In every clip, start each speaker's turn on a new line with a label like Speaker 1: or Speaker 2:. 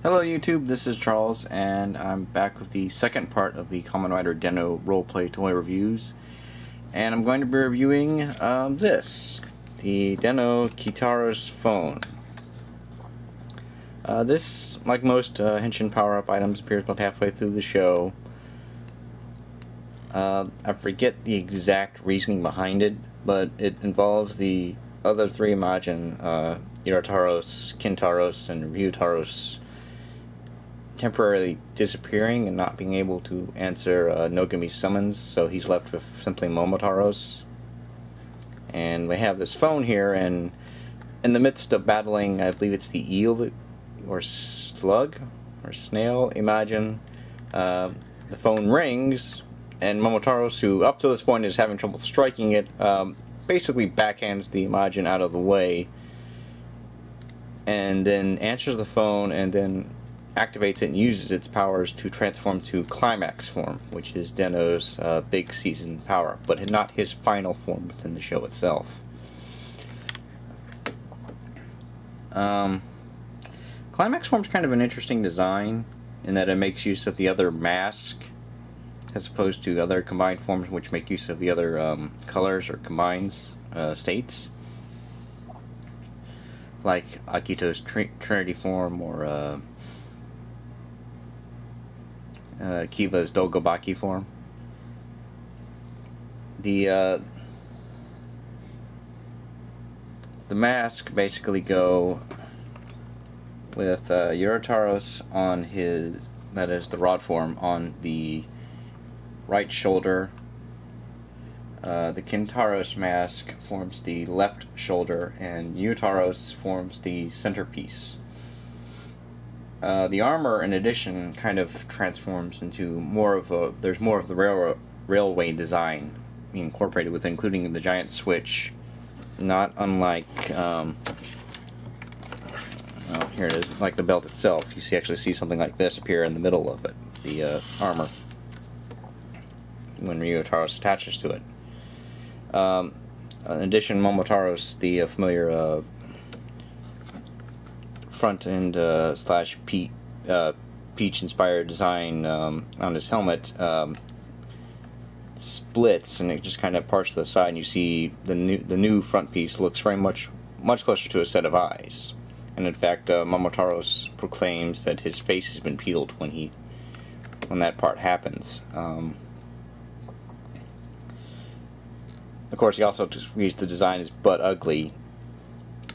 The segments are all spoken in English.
Speaker 1: Hello YouTube, this is Charles, and I'm back with the second part of the Kamen Rider Den-O roleplay toy reviews. And I'm going to be reviewing the Den-O K-taros phone. This, like most henshin power-up items, appears about halfway through the show. I forget the exact reasoning behind it, but it involves the other three Imagine, K-taros, and Ryutaros, temporarily disappearing and not being able to answer Nogami's summons, so he's left with simply Momotaros. And we have this phone here, and in the midst of battling, I believe it's the eel or slug or snail, Imagine, the phone rings, and Momotaros, who up to this point is having trouble striking it, basically backhands the Imagine out of the way, and then answers the phone, and then activates it and uses its powers to transform to climax form, which is Den-O's big season power, but not his final form within the show itself. Climax form's kind of an interesting design in that it makes use of the other mask as opposed to other combined forms which make use of the other colors or combines states, like Akito's Trinity form or Kiva's Dogobaki form. The mask basically go with Ryutaros on his, that is the rod form, on the right shoulder. The K-taros mask forms the left shoulder, and Ryutaros forms the centerpiece. The armor, in addition, kind of transforms into more of a, there's more of the railway design being incorporated with it, including the giant switch, not unlike, well, here it is, like the belt itself. You actually see something like this appear in the middle of it, the armor, when Ryutaros attaches to it. In addition, Momotaros, the familiar front end slash peach inspired design on his helmet splits, and it just kind of parts to the side, and you see the new front piece looks very much closer to a set of eyes. And in fact, Momotaros proclaims that his face has been peeled when that part happens. Of course, he also reads the design is butt ugly,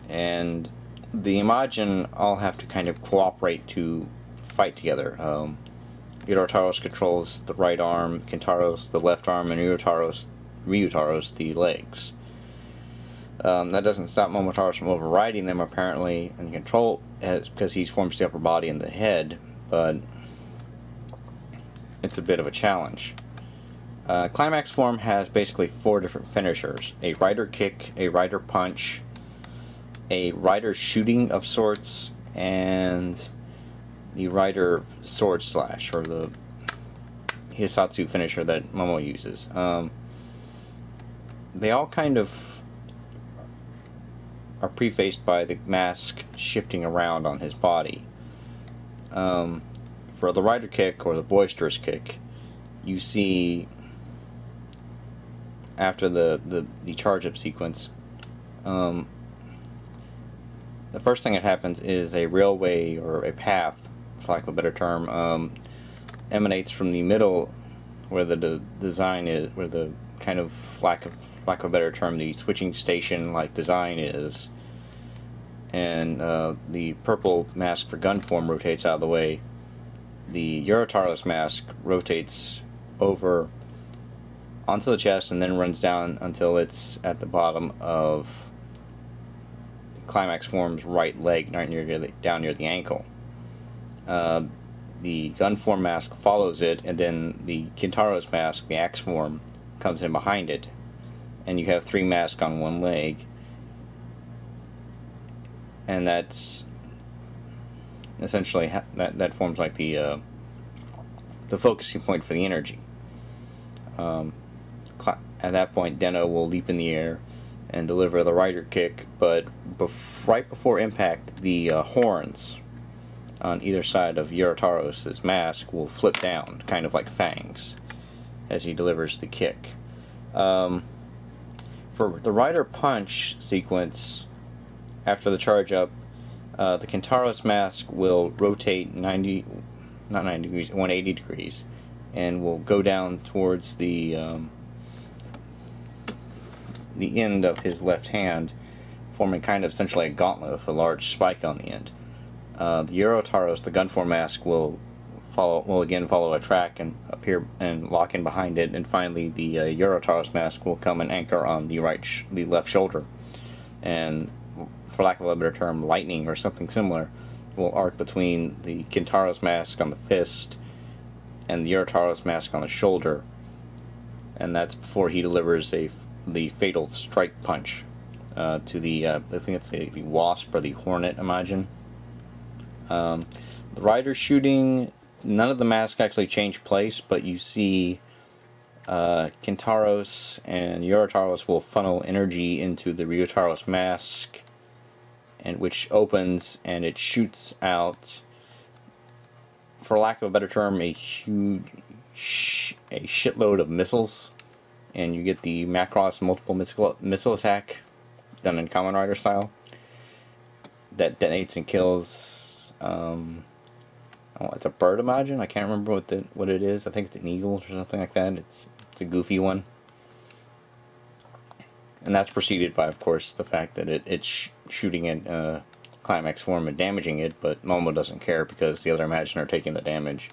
Speaker 1: and the Imagine all have to kind of cooperate to fight together. Ryutaros controls the right arm, K-taros the left arm, and Ryutaros the legs. That doesn't stop Momotaros from overriding them, apparently, and control, because he forms the upper body and the head, but it's a bit of a challenge. Climax form has basically 4 different finishers: a rider kick, a rider punch, a rider shooting of sorts, and the rider sword slash, or the Hisatsu finisher that Momo uses. They all kind of are prefaced by the mask shifting around on his body. For the rider kick, or the boisterous kick, you see after the charge up sequence, the first thing that happens is a railway, or a path, for lack of a better term, emanates from the middle where the design is, where the kind of, lack of a better term, the switching station like design is, and the purple mask for gun form rotates out of the way. The Ryutaros mask rotates over onto the chest and then runs down until it's at the bottom of Climax form's right leg, down near the ankle. The gun form mask follows it, and then the K-taros mask, the axe form, comes in behind it, and you have 3 masks on one leg, and that's essentially that forms like the focusing point for the energy. At that point, Den-O will leap in the air and deliver the rider kick, but right before impact, the horns on either side of Yorotaros' mask will flip down, kind of like fangs, as he delivers the kick. For the Rider Punch sequence, after the charge up, the Kentaros mask will rotate 180 degrees, and will go down towards the end of his left hand, forming kind of essentially a gauntlet with a large spike on the end. The Yorotaros, the Gunform mask, will again follow a track and appear and lock in behind it, and finally the Yorotaros mask will come and anchor on the left shoulder, and for lack of a better term, lightning or something similar will arc between the Kentaros mask on the fist and the Yorotaros mask on the shoulder, and that's before he delivers the fatal strike punch to the I think it's the Wasp or the Hornet, imagine. The Rider shooting, none of the masks actually change place, but you see Kentaros and Yorotaros will funnel energy into the Ryutaros mask, and which opens and it shoots out, for lack of a better term, a shitload of missiles, and you get the Macross multiple missile attack done in Kamen Rider style that detonates and kills. It's a bird, imagine. I can't remember what it is. I think it's an eagle or something like that. It's a goofy one, and that's preceded by, of course, the fact that it's shooting in climax form and damaging it. But Momo doesn't care because the other Imagine are taking the damage.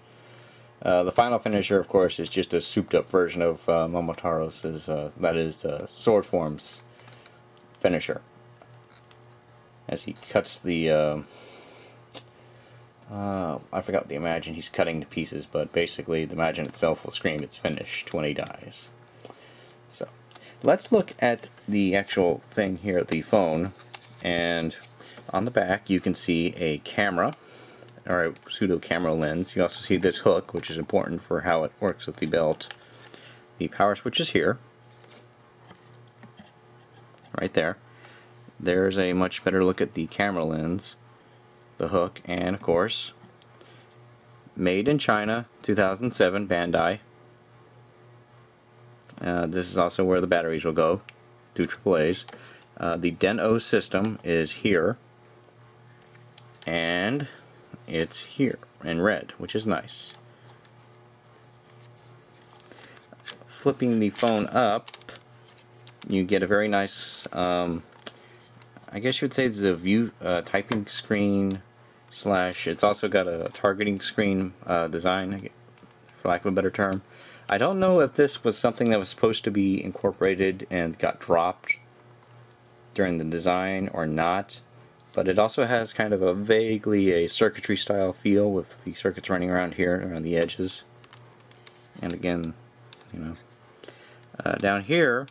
Speaker 1: The final finisher, of course, is just a souped-up version of Momotaro's. That is Sword Form's finisher, as he cuts the. I forgot the Imagine he's cutting to pieces, but basically the Imagine itself will scream it's finished when he dies. So, let's look at the actual thing here at the phone, and on the back you can see a camera, or a pseudo camera lens. You also see this hook, which is important for how it works with the belt. The power switch is here, right there. There's a much better look at the camera lens, the hook, and of course, made in China, 2007, Bandai. This is also where the batteries will go, 2 AAAs. The Den-O system is here, and it's here in red, which is nice. Flipping the phone up, you get a very nice, I guess you would say it's a view typing screen / it's also got a targeting screen design, for lack of a better term. I don't know if this was something that was supposed to be incorporated and got dropped during the design or not, but it also has kind of a vaguely a circuitry style feel with the circuits running around here, around the edges. And again, you know, down here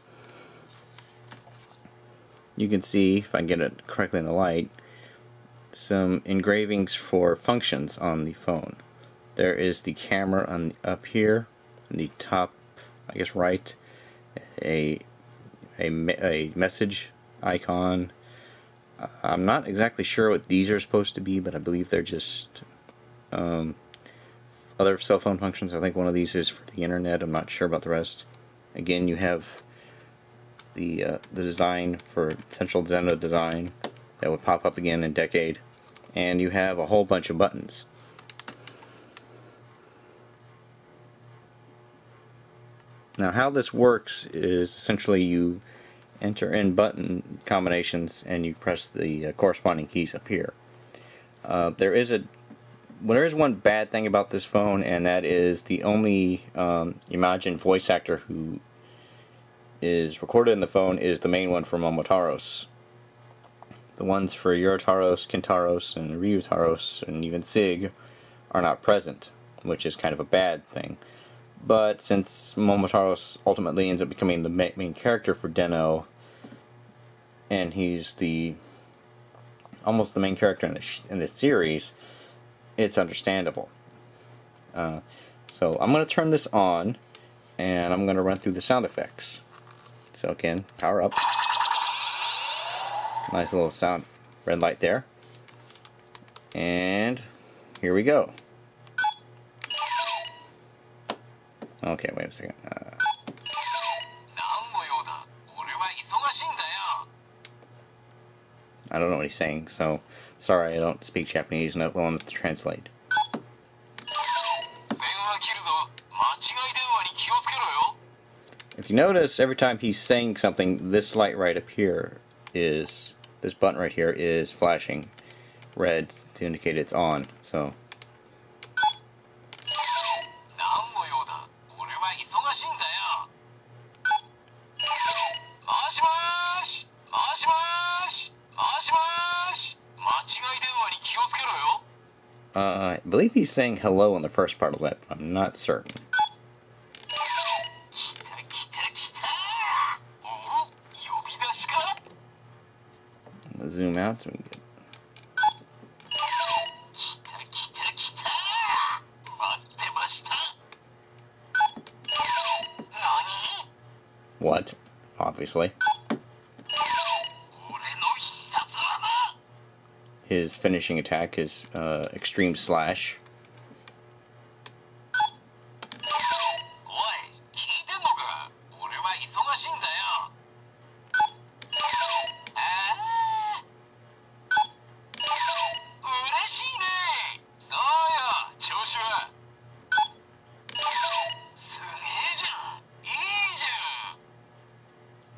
Speaker 1: you can see, if I can get it correctly in the light, some engravings for functions on the phone. There is the camera up here in the top, I guess right, a message icon. I'm not exactly sure what these are supposed to be, but I believe they're just other cell phone functions. I think one of these is for the internet. I'm not sure about the rest. Again, you have the design for Central Zeno design that would pop up again in Decade, and you have a whole bunch of buttons. Now, how this works is essentially you enter in button combinations and you press the corresponding keys up here. There is one bad thing about this phone, and that is the only Imagine voice actor who is recorded in the phone is the main one for Momotaros. The ones for Yorotaros, Kentaros, and Ryutaros, and even Sig are not present, which is kind of a bad thing. But since Momotaros ultimately ends up becoming the main character for Den-O, and he's almost the main character in the series, it's understandable. So I'm going to turn this on, and I'm going to run through the sound effects. So again, power up. Nice little sound, red light there. And here we go. Okay, wait a second. I don't know what he's saying, so sorry I don't speak Japanese and I'm willing to translate. If you notice, every time he's saying something, this light right up here is, this button right here is flashing red to indicate it's on, so. I believe he's saying hello in the first part of that, but I'm not certain. I'm gonna zoom out so we can get. What? Obviously. His finishing attack is Extreme Slash.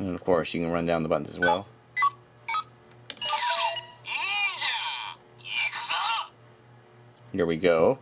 Speaker 1: And of course you can run down the buttons as well. Here we go.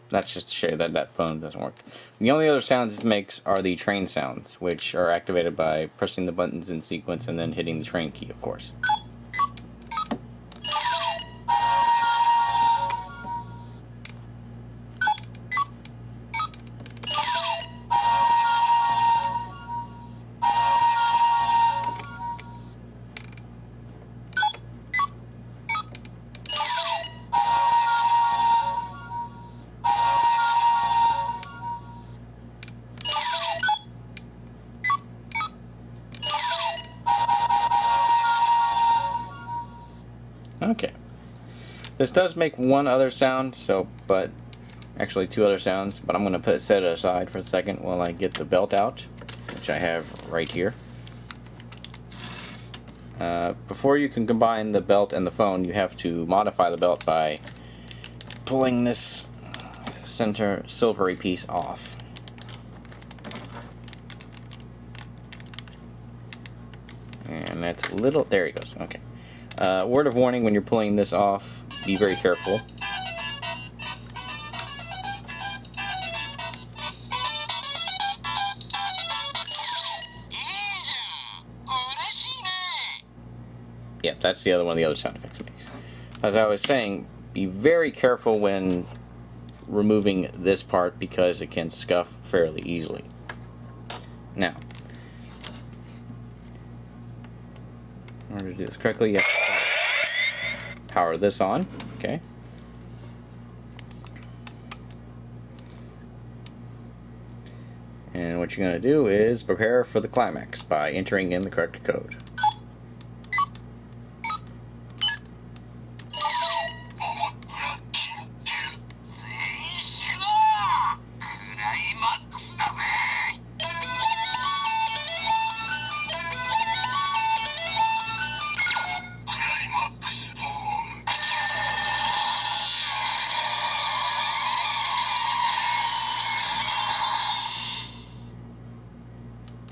Speaker 1: That's just to show you that that phone doesn't work. The only other sounds it makes are the train sounds, which are activated by pressing the buttons in sequence and then hitting the train key, of course. Okay. This does make one other sound, but actually two other sounds, but I'm going to set it aside for a second while I get the belt out, which I have right here. Before you can combine the belt and the phone, you have to modify the belt by pulling this center silvery piece off. And that's a little, there he goes, okay. Word of warning, when you're pulling this off, be very careful. Yep, that's the other one of the other sound effects it makes. As I was saying, be very careful when removing this part because it can scuff fairly easily. Now, in order to do this correctly, you have to power this on, okay? And what you're going to do is prepare for the climax by entering in the correct code.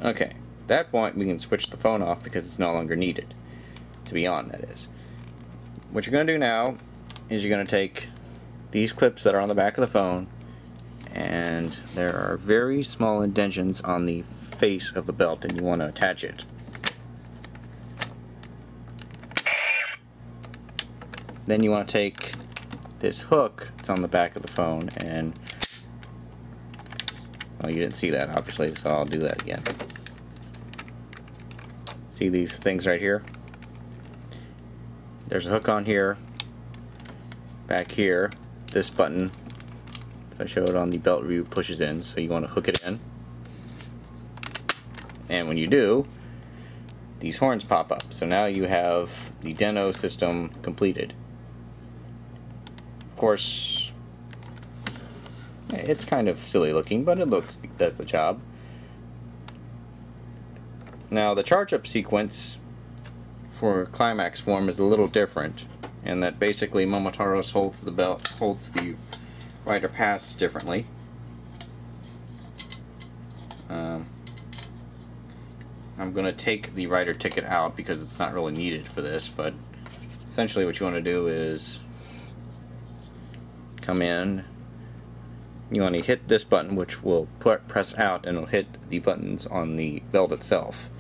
Speaker 1: Okay, at that point we can switch the phone off because it's no longer needed to be on, that is. What you're going to do now is you're going to take these clips that are on the back of the phone, and there are very small indentions on the face of the belt, and you want to attach it. Then you want to take this hook that's on the back of the phone and, well, you didn't see that obviously, so I'll do that again. See these things right here? There's a hook on here, back here. This button, as I showed on the belt review, pushes in, so you want to hook it in. And when you do, these horns pop up. So now you have the Den-O system completed. Of course, it's kind of silly looking, but it does the job. Now the charge-up sequence for climax form is a little different, in that basically Momotaros holds the rider pass differently. I'm going to take the rider ticket out because it's not really needed for this, but essentially what you want to do is come in. You want to hit this button, which will press out, and it'll hit the buttons on the belt itself,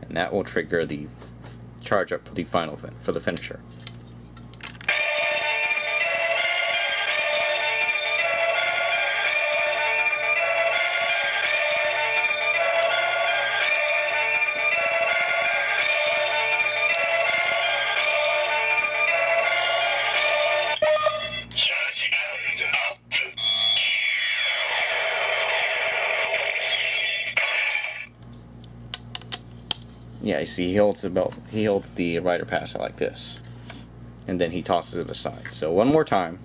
Speaker 1: and that will trigger the charge up for the finisher. Yeah, you see, he holds the rider pass like this, and then he tosses it aside. So one more time.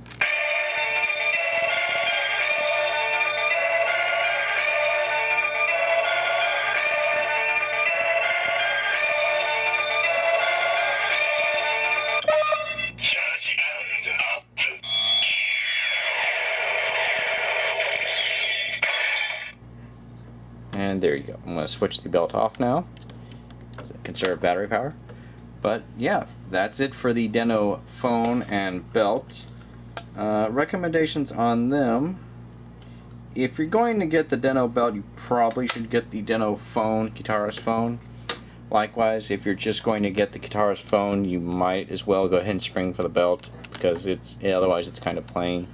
Speaker 1: And there you go. I'm going to switch the belt off now. Conserve battery power. But yeah, that's it for the Den-O phone and belt. Recommendations on them: if you're going to get the Den-O belt, you probably should get the Den-O phone, K-taros phone. Likewise, if you're just going to get the K-taros phone, you might as well go ahead and spring for the belt, because otherwise it's kind of plain.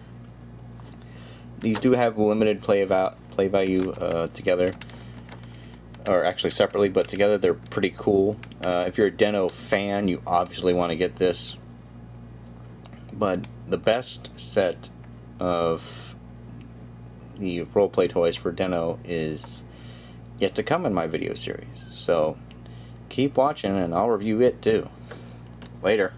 Speaker 1: These do have limited play value together, or actually separately, but together they're pretty cool. If you're a Den-O fan, you obviously want to get this. But the best set of the role-play toys for Den-O is yet to come in my video series. So keep watching and I'll review it too. Later.